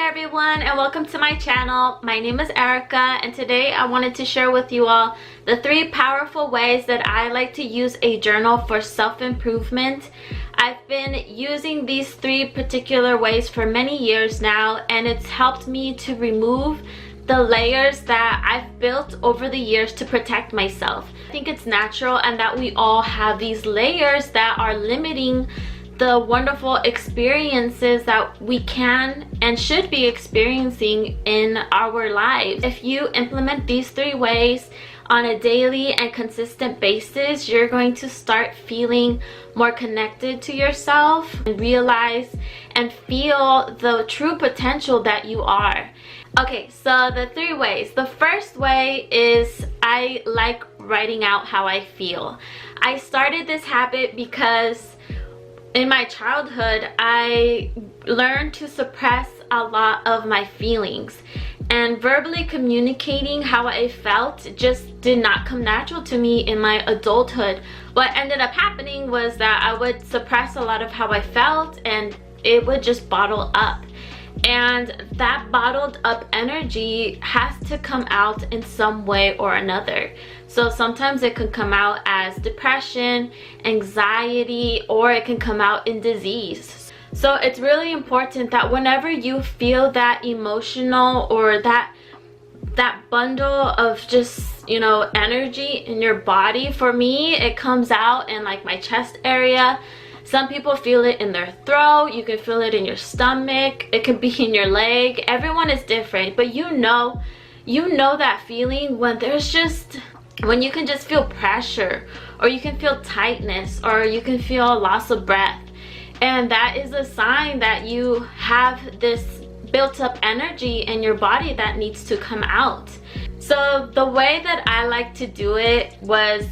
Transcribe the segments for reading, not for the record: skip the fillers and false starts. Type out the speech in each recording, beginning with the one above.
everyone, and welcome to my channel. My name is Erica, and today I wanted to share with you all the 3 powerful ways that I like to use a journal for self-improvement. I've been using these 3 particular ways for many years now, and it's helped me to remove the layers that I've built over the years to protect myself. I think it's natural and that we all have these layers that are limiting the wonderful experiences that we can and should be experiencing in our lives. If you implement these 3 ways on a daily and consistent basis, you're going to start feeling more connected to yourself and realize and feel the true potential that you are. Okay, so the 3 ways. The first way is I like writing out how I feel. I started this habit because in my childhood, I learned to suppress a lot of my feelings, and verbally communicating how I felt just did not come natural to me in my adulthood. What ended up happening was that I would suppress a lot of how I felt, and it would just bottle up. And that bottled up energy has to come out in some way or another. So sometimes it can come out as depression, anxiety, or it can come out in disease. So it's really important that whenever you feel that emotional or that bundle of just, you know, energy in your body, for me it comes out in like my chest area. Some people feel it in their throat, you can feel it in your stomach, it could be in your leg. Everyone is different, but you know that feeling when when you can just feel pressure, or you can feel tightness, or you can feel loss of breath. And that is a sign that you have this built up energy in your body that needs to come out. So the way that I like to do it was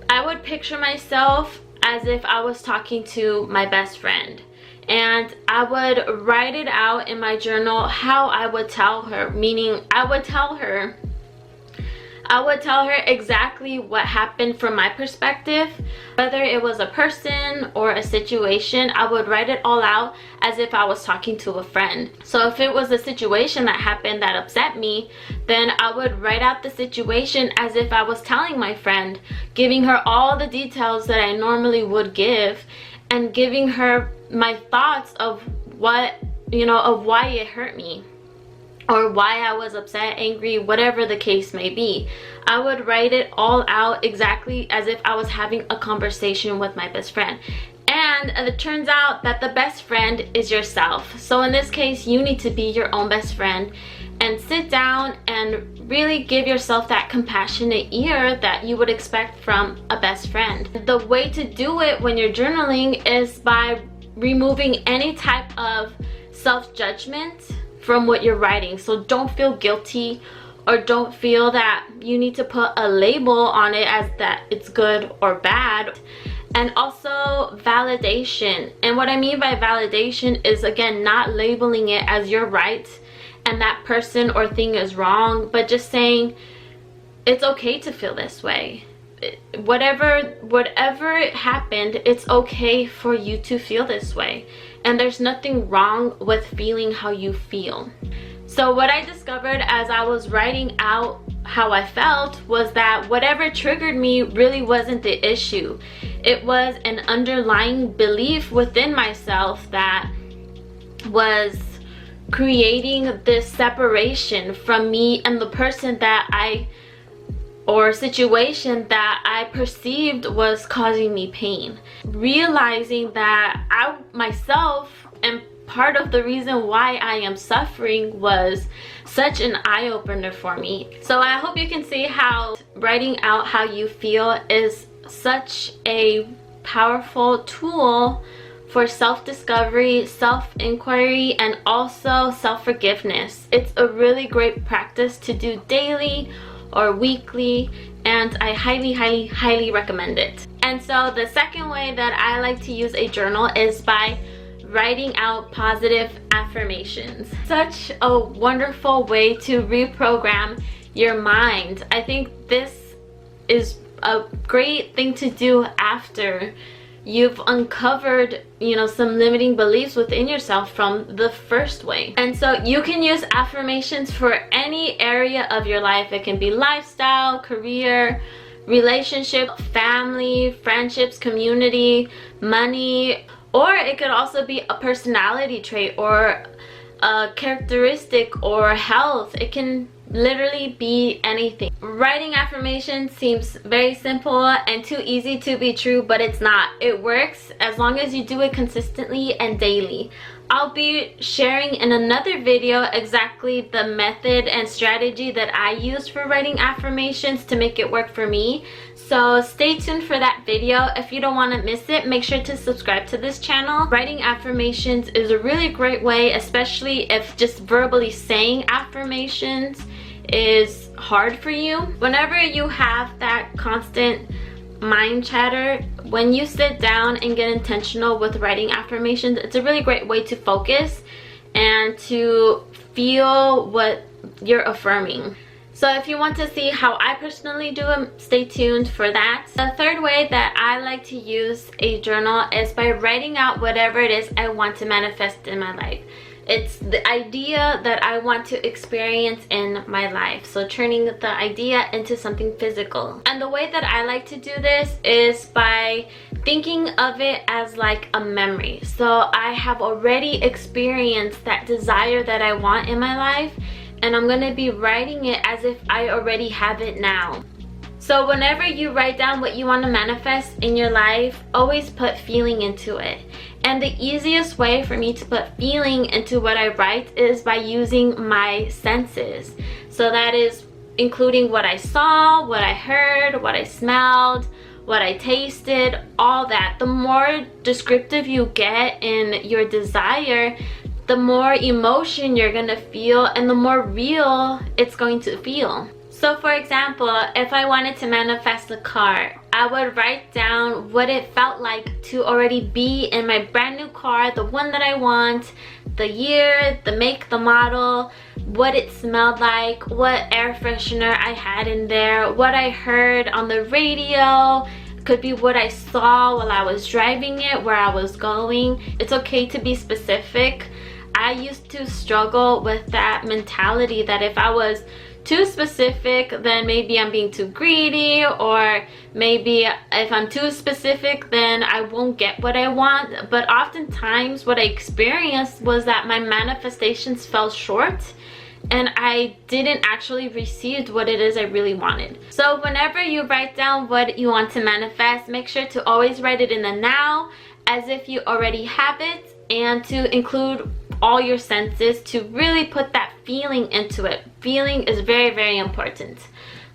I would picture myself as if I was talking to my best friend, and I would write it out in my journal how I would tell her, meaning I would tell her exactly what happened from my perspective. Whether it was a person or a situation, I would write it all out as if I was talking to a friend. So if it was a situation that happened that upset me, then I would write out the situation as if I was telling my friend, giving her all the details that I normally would give, and giving her my thoughts of what, of why it hurt me, or why I was upset, angry, whatever the case may be. I would write it all out exactly as if I was having a conversation with my best friend. And it turns out that the best friend is yourself. So in this case, you need to be your own best friend and sit down and really give yourself that compassionate ear that you would expect from a best friend. The way to do it when you're journaling is by removing any type of self-judgment from what you're writing. So don't feel guilty, or don't feel that you need to put a label on it as that it's good or bad. And also validation. And what I mean by validation is, again, not labeling it as you're right and that person or thing is wrong, but just saying it's okay to feel this way. Whatever happened, it's okay for you to feel this way, and there's nothing wrong with feeling how you feel. So what I discovered as I was writing out how I felt was that whatever triggered me really wasn't the issue. It was an underlying belief within myself that was creating this separation from me and the person or situation that I perceived was causing me pain. Realizing that I myself am part of the reason why I am suffering was such an eye-opener for me. So I hope you can see how writing out how you feel is such a powerful tool for self-discovery, self-inquiry, and also self-forgiveness. It's a really great practice to do daily or weekly, and I highly recommend it. And so the second way that I like to use a journal is by writing out positive affirmations. Such a wonderful way to reprogram your mind. I think this is a great thing to do after you've uncovered, some limiting beliefs within yourself from the first way. And so you can use affirmations for any area of your life. It can be lifestyle, career, relationship, family, friendships, community, money, or it could also be a personality trait or a characteristic or health. It can literally be anything. Writing affirmations seems very simple and too easy to be true, but it's not. It works as long as you do it consistently and daily. I'll be sharing in another video exactly the method and strategy that I use for writing affirmations to make it work for me. So stay tuned for that video. If you don't want to miss it, make sure to subscribe to this channel. Writing affirmations is a really great way, especially if just verbally saying affirmations is hard for you. Whenever you have that constant mind chatter, when you sit down and get intentional with writing affirmations, it's a really great way to focus and to feel what you're affirming. So if you want to see how I personally do it, stay tuned for that. The third way that I like to use a journal is by writing out whatever it is I want to manifest in my life. It's the idea that I want to experience in my life. So turning the idea into something physical. And the way that I like to do this is by thinking of it as like a memory. So I have already experienced that desire that I want in my life, and I'm going to be writing it as if I already have it now. So whenever you write down what you want to manifest in your life, always put feeling into it. And the easiest way for me to put feeling into what I write is by using my senses. So that is including what I saw, what I heard, what I smelled, what I tasted, all that. The more descriptive you get in your desire, the more emotion you're gonna feel and the more real it's going to feel. So for example, if I wanted to manifest a car, I would write down what it felt like to already be in my brand new car, the one that I want, the year, the make, the model, what it smelled like, what air freshener I had in there, what I heard on the radio. Could be what I saw while I was driving it, where I was going. It's okay to be specific. I used to struggle with that mentality that if I was too specific, then maybe I'm being too greedy, or maybe if I'm too specific, then I won't get what I want. But oftentimes what I experienced was that my manifestations fell short and I didn't actually receive what it is I really wanted. So whenever you write down what you want to manifest, make sure to always write it in the now as if you already have it, and to include all your senses to really put that feeling into it. Feeling is very, very important.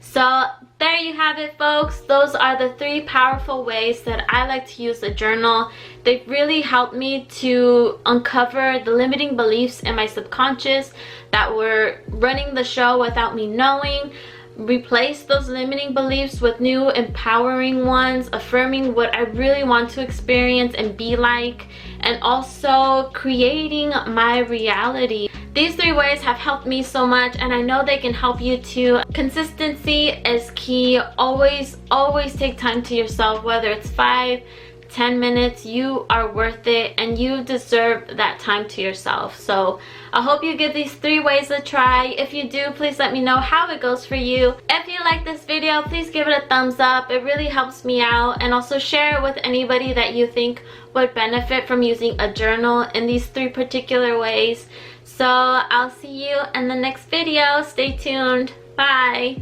So there you have it, folks. Those are the 3 powerful ways that I like to use a journal. They've really helped me to uncover the limiting beliefs in my subconscious that were running the show without me knowing. Replace those limiting beliefs with new empowering ones, affirming what I really want to experience and be like, and also creating my reality. These 3 ways have helped me so much, and I know they can help you too. Consistency is key. Always take time to yourself, whether it's 5, 10 minutes. You are worth it and you deserve that time to yourself. So I hope you give these 3 ways a try. If you do, please let me know how it goes for you. If you like this video, please give it a thumbs up. It really helps me out. And also share it with anybody that you think would benefit from using a journal in these 3 particular ways. So I'll see you in the next video. Stay tuned. Bye.